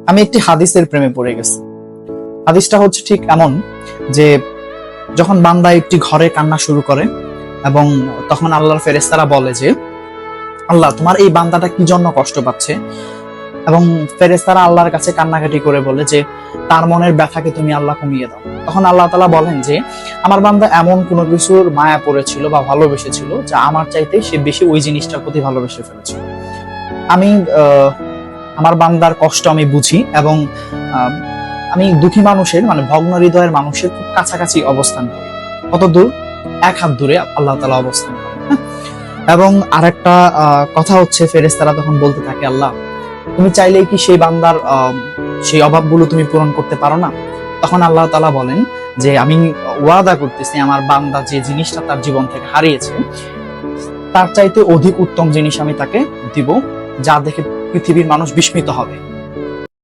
আমি একটি হাদিসের প্রেমে পড়ে গেছি। হাদিসটা হচ্ছে ঠিক এমন যে যখন বান্দা একটি ঘরে কান্না শুরু করে এবং তখন আল্লাহর ফেরেশতারা বলে যে আল্লাহ তোমার এই বান্দাটা কি জন্য কষ্ট পাচ্ছে, এবং ফেরেশতারা আল্লাহর কাছে কান্নাকাটি করে বলে যে তার মনের ব্যথাকে তুমি আল্লাহ কমিয়ে দাও। তখন আল্লাহ তাআলা বলেন যে আমার বান্দা এমন কোনো কিছুর মায়া পড়েছিল বা ভালোবেসেছিল যা আমার চাইতে সে বেশি ওই জিনিসটার প্রতি ভালোবেসে ফেলেছিল। আমি আমার বান্দার কষ্ট আমি বুঝি এবং আমি দুঃখী মানুষের মানে ভগ্ন হৃদয়ের মানুষের খুব কাছাকাছি অবস্থান করি। কত দূর? এক হাত দূরে আল্লাহ তাআলা অবস্থান করেন। এবং আরেকটা কথা হচ্ছে ফেরেশতারা তখন বলতে থাকে আল্লাহ তুমি চাইলেই কি সেই বান্দার সেই অভাবগুলো তুমি পূরণ করতে পারো না? তখন আল্লাহ তাআলা বলেন যে আমি ওয়াদা করতেছি আমার বান্দা যে জিনিসটা তার জীবন থেকে হারিয়েছে তার চাইতে অধিক উত্তম জিনিস আমি তাকে দিব, যা দেখে পৃথিবীর মানুষ বিস্মিত হবে।